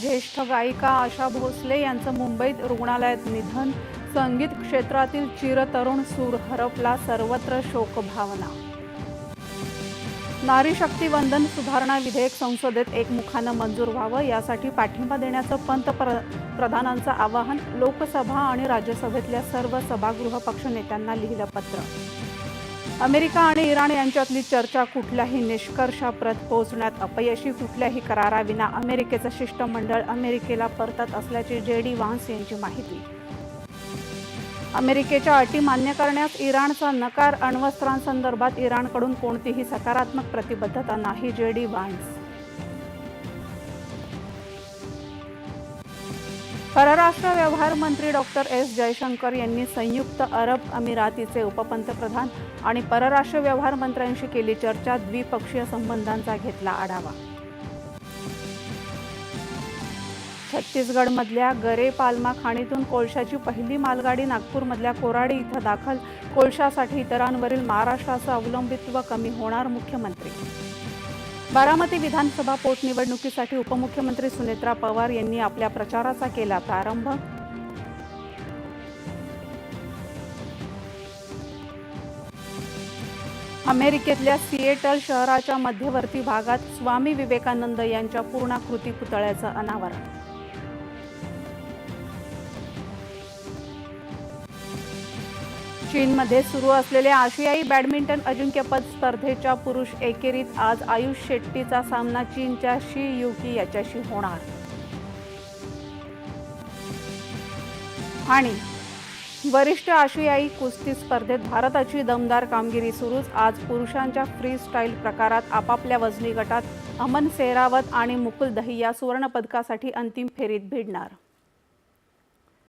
ज्येष्ठ गायिका आशा भोसले यांचं मुंबईत रुग्णालयात निधन. संगीत क्षेत्रातील चिरतरुण सूर हरपला, सर्वत्र शोकभावना. नारी शक्ती वंदन सुधारणा विधेयक संसदेत एकमुखानं मंजूर व्हावं यासाठी पाठिंबा देण्याचं पंतप्रधानांचं आवाहन. लोकसभा आणि राज्यसभेतल्या सर्व सभागृह पक्ष नेत्यांना लिहिलं पत्र. अमेरिका आणि इराण यांच्यातली चर्चा कुठल्याही निष्कर्षाप्रत पोहोचण्यात अपयशी. कुठल्याही कराराविना अमेरिकेचं शिष्टमंडळ अमेरिकेला परतत असल्याची JD व्हान्स यांची माहिती. अमेरिकेच्या अटी मान्य करण्यास इराणचा नकार. अण्वस्त्रांसंदर्भात इराणकडून कोणतीही सकारात्मक प्रतिबद्धता नाही, JD व्हान्स. परराष्ट्र व्यवहार मंत्री डॉक्टर S जयशंकर यांनी संयुक्त अरब अमिरातीचे उपपंतप्रधान आणि परराष्ट्र व्यवहार मंत्र्यांशी केली चर्चा. द्विपक्षीय संबंधांचा घेतला आढावा. छत्तीसगडमधल्या गरे पाल्मा खाणीतून कोळशाची पहिली मालगाडी नागपूरमधल्या कोराडी इथं दाखल. कोळशासाठी इतरांवरील महाराष्ट्राचं अवलंबित्व कमी होणार, मुख्यमंत्री. बारामती विधानसभा पोटनिवडणुकीसाठी उपमुख्यमंत्री सुनेत्रा पवार यांनी आपल्या प्रचाराचा केला प्रारंभ. अमेरिकेतल्या सिएटल शहराच्या मध्यवर्ती भागात स्वामी विवेकानंद यांच्या पूर्णाकृती पुतळ्याचं अनावरण. चीनमध्ये सुरू असलेल्या आशियाई बॅडमिंटन अजिंक्यपद स्पर्धेच्या पुरुष एकेरीत आज आयुष शेट्टीचा सामना चीनच्या शी युकी याच्याशी होणार. आणि वरिष्ठ आशियाई कुस्ती स्पर्धेत भारताची दमदार कामगिरी सुरूच. आज पुरुषांच्या फ्री स्टाईल प्रकारात आपापल्या वजनी गटात अमन सेहरावत आणि मुकुल दहिया सुवर्णपदकासाठी अंतिम फेरीत भिडणार.